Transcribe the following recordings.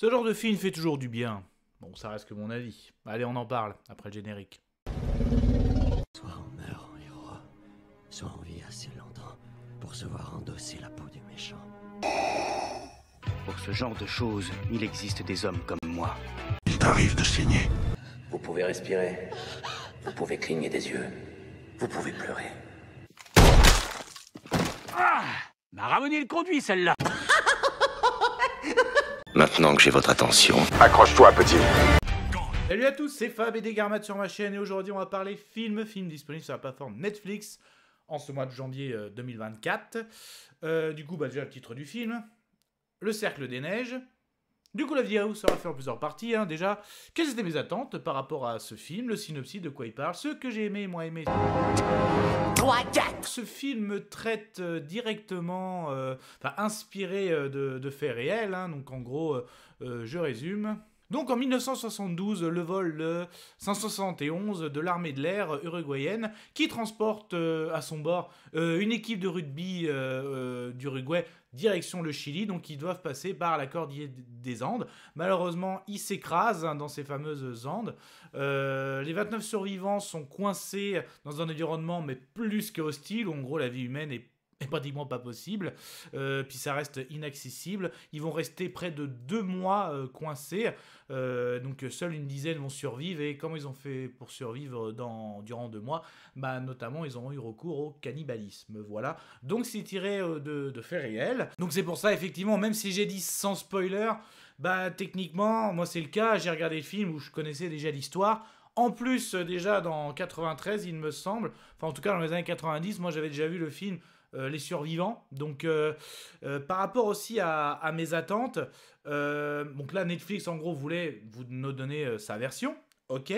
Ce genre de film fait toujours du bien. Bon, ça reste que mon avis. Allez, on en parle, après le générique. Soit on meurt en héros, soit on vit assez longtemps pour se voir endosser la peau du méchant. Pour ce genre de choses, il existe des hommes comme moi. Il t'arrive de saigner. Vous pouvez respirer, vous pouvez cligner des yeux, vous pouvez pleurer. Ah, m'a ramené le conduit, celle-là. Maintenant que j'ai votre attention, Accroche-toi, petit. Salut à tous, c'est Fab et Desgarmat sur ma chaîne et aujourd'hui on va parler film disponible sur la plateforme Netflix en ce mois de janvier 2024. Du coup, déjà le titre du film, Le Cercle des Neiges. Du coup, la vidéo sera faite en plusieurs parties. Déjà, quelles étaient mes attentes par rapport à ce film, le synopsis, de quoi il parle, ce que j'ai aimé et moins aimé. Ce film traite directement, inspiré de faits réels. Donc en gros, je résume. Donc en 1972, le vol 571 de l'armée de l'air uruguayenne qui transporte à son bord une équipe de rugby d'Uruguay direction le Chili, donc ils doivent passer par la cordillère des Andes. Malheureusement, ils s'écrasent dans ces fameuses Andes. Les 29 survivants sont coincés dans un environnement mais plus que hostile, où en gros la vie humaine est pratiquement pas possible, puis ça reste inaccessible. Ils vont rester près de 2 mois coincés, donc seule une dizaine vont survivre. Et comment ils ont fait pour survivre durant 2 mois? Notamment ils ont eu recours au cannibalisme, voilà. Donc c'est tiré de faits réels, donc c'est pour ça effectivement, même si j'ai dit sans spoiler, techniquement moi c'est le cas, j'ai regardé le film où je connaissais déjà l'histoire. En plus, déjà dans 93, il me semble, enfin en tout cas dans les années 90, moi j'avais déjà vu le film Les Survivants. Donc par rapport aussi à mes attentes, donc là Netflix en gros voulait vous nous donner sa version, ok.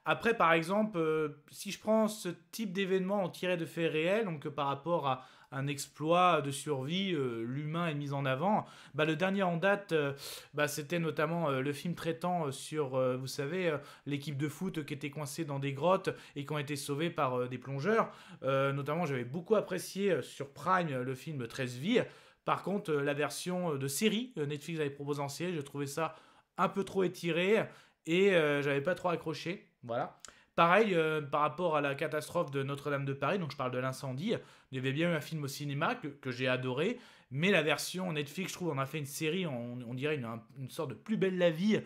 Après par exemple, si je prends ce type d'événement tiré de faits réels, donc par rapport à un exploit de survie, l'humain est mis en avant. Le dernier en date, c'était notamment le film traitant sur, vous savez, l'équipe de foot qui était coincée dans des grottes et qui ont été sauvés par des plongeurs. Notamment, j'avais beaucoup apprécié sur Prime le film 13 vies. Par contre, la version de série, Netflix avait proposé en série, je trouvais ça un peu trop étiré et j'avais pas trop accroché. Voilà. Pareil, par rapport à la catastrophe de Notre-Dame de Paris, donc je parle de l'incendie, il y avait bien eu un film au cinéma que j'ai adoré, mais la version Netflix, je trouve, on a fait une série, on dirait une sorte de Plus belle la vie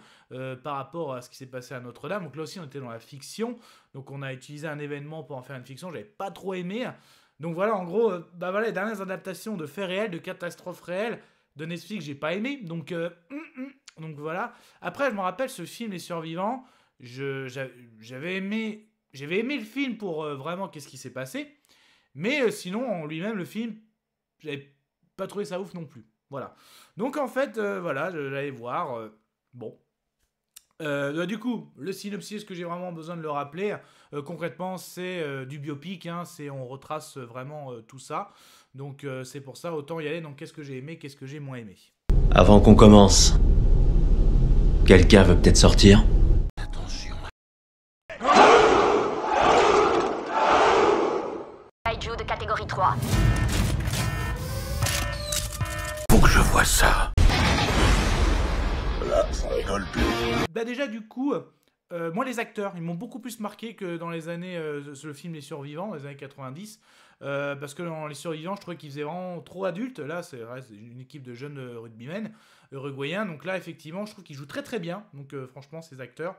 par rapport à ce qui s'est passé à Notre-Dame. Donc là aussi, on était dans la fiction, donc on a utilisé un événement pour en faire une fiction, j'avais pas trop aimé. Donc voilà, en gros, les dernières adaptations de faits réels, de catastrophes réelles de Netflix, j'ai pas aimé, donc voilà. Après, je me rappelle ce film Les Survivants. J'avais aimé le film pour vraiment qu'est-ce qui s'est passé, mais sinon en lui-même le film j'avais pas trouvé ça ouf non plus, voilà. Donc en fait j'allais voir, bon. Du coup le synopsis, que j'ai vraiment besoin de le rappeler, concrètement c'est du biopic, on retrace vraiment tout ça, donc c'est pour ça, autant y aller. Donc qu'est-ce que j'ai aimé, qu'est-ce que j'ai moins aimé. Avant qu'on commence, quelqu'un veut peut-être sortir? Kaiju de catégorie 3. Faut que je vois ça. Là, ça rigole plus. Déjà du coup, moi les acteurs, ils m'ont beaucoup plus marqué que dans les années, le film Les Survivants, dans les années 90, parce que dans Les Survivants, je trouvais qu'ils faisaient vraiment trop adultes. Là, c'est une équipe de jeunes rugbymen uruguayens, donc là, effectivement, je trouve qu'ils jouent très très bien, donc franchement, ces acteurs.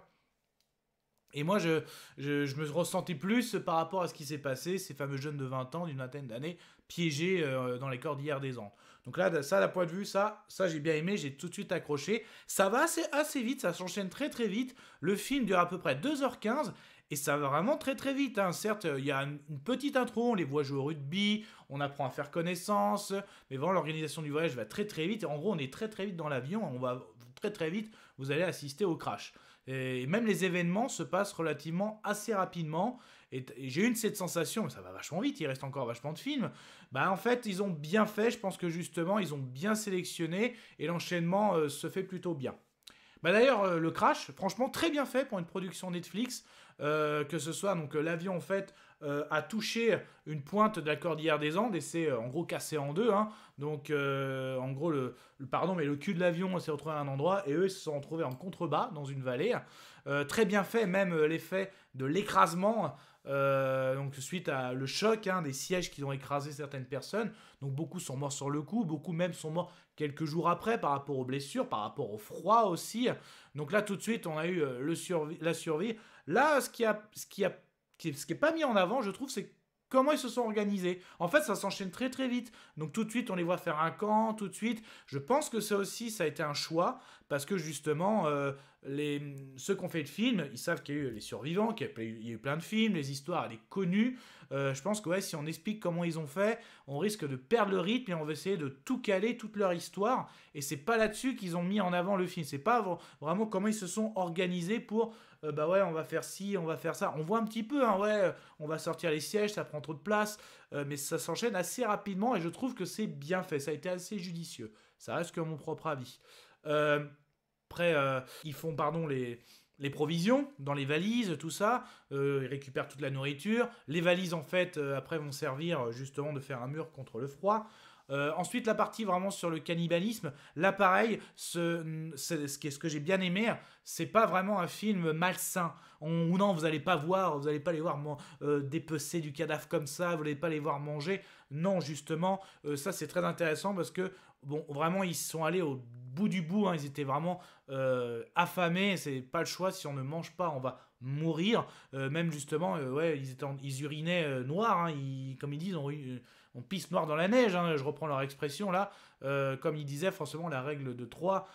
Et moi, je me ressentais plus par rapport à ce qui s'est passé, ces fameux jeunes de 20 ans, d'une vingtaine d'années, piégés dans les cordillères des Andes. Donc là, ça, d'un point de vue, ça j'ai bien aimé, j'ai tout de suite accroché. Ça va assez vite, ça s'enchaîne très très vite. Le film dure à peu près 2h15 et ça va vraiment très très vite. Certes, il y a une petite intro, on les voit jouer au rugby, on apprend à faire connaissance, mais vraiment l'organisation du voyage va très très vite. Et en gros, on est très très vite dans l'avion, on va très très vite, vous allez assister au crash. Et même les événements se passent relativement assez rapidement. Et j'ai eu cette sensation, mais ça va vachement vite, il reste encore vachement de films. En fait, ils ont bien fait, je pense que justement, ils ont bien sélectionné et l'enchaînement se fait plutôt bien. Bah d'ailleurs, le crash, franchement, très bien fait pour une production Netflix. Que ce soit, donc l'avion en fait a touché une pointe de la cordillère des Andes et c'est en gros cassé en deux. Hein. Donc en gros, le cul de l'avion s'est retrouvé à un endroit et eux ils se sont retrouvés en contrebas dans une vallée. Très bien fait, même l'effet de l'écrasement. Donc suite à le choc des sièges qui ont écrasé certaines personnes, donc beaucoup sont morts sur le coup, beaucoup même sont morts quelques jours après par rapport aux blessures, par rapport au froid aussi. Donc là tout de suite on a eu la survie. Là ce qui est pas mis en avant, je trouve, c'est comment ils se sont organisés. En fait, ça s'enchaîne très très vite. Donc tout de suite, on les voit faire un camp, tout de suite. Je pense que ça aussi, ça a été un choix, parce que justement, ceux qui ont fait le film, ils savent qu'il y a eu les survivants, qu'il y a eu plein de films, les histoires, elle est connue. Je pense que si on explique comment ils ont fait, on risque de perdre le rythme et on va essayer de tout caler, toute leur histoire. Et c'est pas là-dessus qu'ils ont mis en avant le film. C'est pas vraiment comment ils se sont organisés pour... on va faire ci, on va faire ça. On voit un petit peu, on va sortir les sièges, ça prend trop de place, mais ça s'enchaîne assez rapidement et je trouve que c'est bien fait. Ça a été assez judicieux. Ça reste que mon propre avis. Après, ils font, les provisions dans les valises, tout ça. Ils récupèrent toute la nourriture. Les valises, en fait, après vont servir justement de faire un mur contre le froid. Ensuite, la partie vraiment sur le cannibalisme, là pareil, ce que j'ai bien aimé, c'est pas vraiment un film malsain. Non, vous allez pas les voir dépecer du cadavre comme ça, vous n'allez pas les voir manger. Non, justement, ça c'est très intéressant parce que vraiment ils sont allés au bout du bout, ils étaient vraiment affamés. C'est pas le choix, si on ne mange pas, on va mourir. Même justement, ils urinaient noir, comme ils disent, on pisse noir dans la neige, je reprends leur expression là. Comme ils disaient, forcément, la règle de 3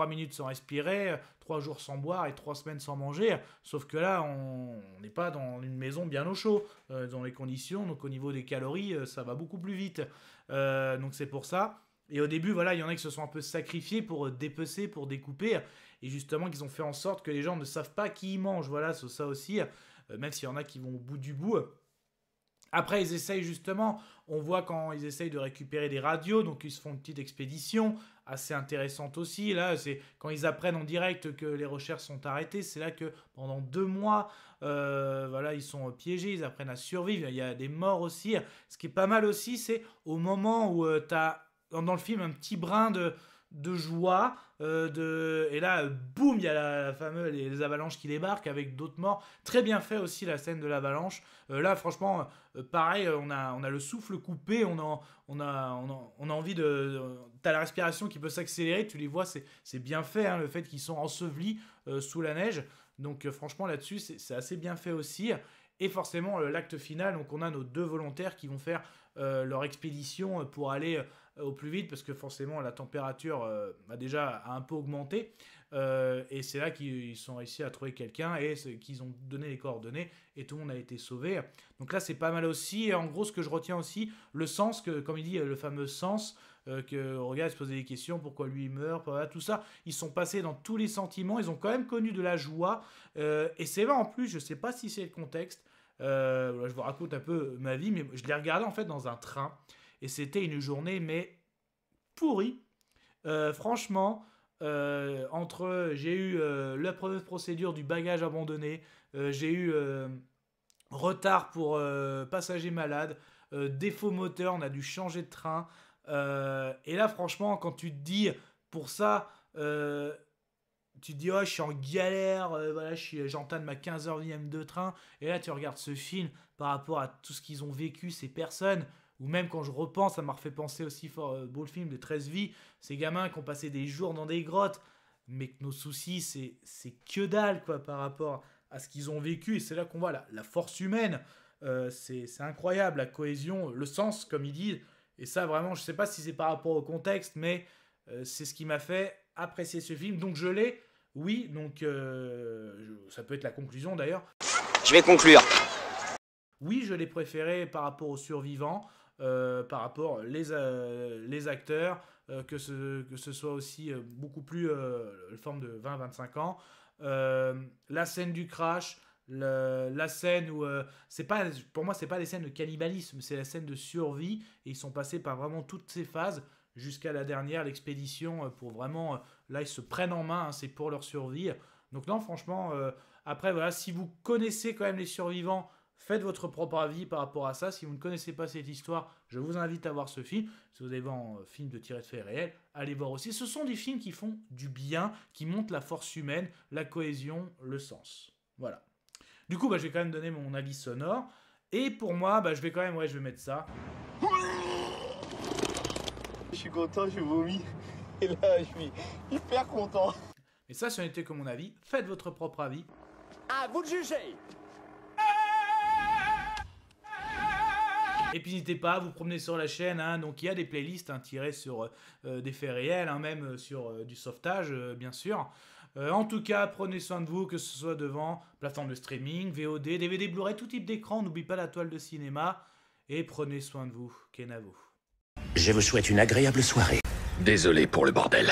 minutes sans respirer, 3 jours sans boire et 3 semaines sans manger. Sauf que là, on n'est pas dans une maison bien au chaud, dans les conditions. Donc au niveau des calories, ça va beaucoup plus vite. Donc c'est pour ça. Et au début, il y en a qui se sont un peu sacrifiés pour dépecer, pour découper. Et justement, qu'ils ont fait en sorte que les gens ne savent pas qui ils mangent. Voilà, c'est ça aussi. Même s'il y en a qui vont au bout du bout. Après, ils essayent justement, on voit quand ils essayent de récupérer des radios, donc ils se font une petite expédition, assez intéressante aussi. Là, c'est quand ils apprennent en direct que les recherches sont arrêtées, c'est là que pendant 2 mois, ils sont piégés, ils apprennent à survivre. Il y a des morts aussi. Ce qui est pas mal aussi, c'est au moment où tu as dans le film un petit brin de joie, et là, boum, il y a les avalanches qui débarquent avec d'autres morts. Très bien fait aussi la scène de l'avalanche. Là, franchement, pareil, on a le souffle coupé, on a envie t'as la respiration qui peut s'accélérer, tu les vois, c'est bien fait, le fait qu'ils sont ensevelis sous la neige. Donc franchement, là-dessus, c'est assez bien fait aussi. Et forcément, l'acte final, donc on a nos 2 volontaires qui vont faire leur expédition pour aller au plus vite, parce que forcément la température a déjà un peu augmenté, et c'est là qu'ils sont réussi à trouver quelqu'un et qu'ils ont donné les coordonnées et tout le monde a été sauvé. Donc là c'est pas mal aussi. Et en gros, ce que je retiens aussi, le sens, que comme il dit, le fameux sens, que regarde, se poser des questions, pourquoi lui il meurt, tout ça, ils sont passés dans tous les sentiments, ils ont quand même connu de la joie, et c'est vrai en plus, je sais pas si c'est le contexte, je vous raconte un peu ma vie, mais je l'ai regardé en fait dans un train. Et c'était une journée, mais pourrie. Franchement, j'ai eu la première procédure du bagage abandonné, j'ai eu retard pour passagers malades, défaut moteur, on a dû changer de train. Et là, franchement, quand tu te dis, pour ça, tu te dis, je suis en galère, j'entame ma 15h de train. Et là, tu regardes ce film par rapport à tout ce qu'ils ont vécu, ces personnes. Ou même quand je repense, ça m'a refait penser aussi fort beau le film de 13 vies, ces gamins qui ont passé des jours dans des grottes, mais que nos soucis, c'est que dalle par rapport à ce qu'ils ont vécu. Et c'est là qu'on voit la force humaine, c'est incroyable, la cohésion, le sens, comme ils disent. Et ça, vraiment, je sais pas si c'est par rapport au contexte, mais c'est ce qui m'a fait apprécier ce film. Donc je l'ai, oui, donc ça peut être la conclusion d'ailleurs. Je vais conclure. Oui, je l'ai préféré par rapport aux survivants. Par rapport les acteurs, que ce soit aussi beaucoup plus forme de 20-25 ans. La scène du crash, la scène où pour moi c'est pas des scènes de cannibalisme, c'est la scène de survie, et ils sont passés par vraiment toutes ces phases jusqu'à la dernière, l'expédition, pour vraiment Là, ils se prennent en main, hein, c'est pour leur survie. Donc non, franchement, après, voilà, si vous connaissez quand même les survivants, faites votre propre avis par rapport à ça. Si vous ne connaissez pas cette histoire, je vous invite à voir ce film. Si vous avez un film de tiré de faits réels, allez voir aussi. Ce sont des films qui font du bien, qui montrent la force humaine, la cohésion, le sens. Voilà. Du coup, je vais quand même donner mon avis sonore. Et pour moi, je vais quand même, je vais mettre ça. Je suis content, je vomis. Et là, je suis hyper content. Et ça, ce n'était que mon avis. Faites votre propre avis. À vous de juger. Et puis n'hésitez pas à vous promener sur la chaîne, hein. Donc il y a des playlists tirées sur des faits réels, hein, même sur du sauvetage, bien sûr. En tout cas, prenez soin de vous, que ce soit devant plateforme de streaming, VOD, DVD, Blu-ray, tout type d'écran. N'oubliez pas la toile de cinéma. Et prenez soin de vous. Kenavo. Je vous souhaite une agréable soirée. Désolé pour le bordel.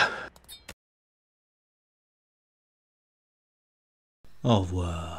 Au revoir.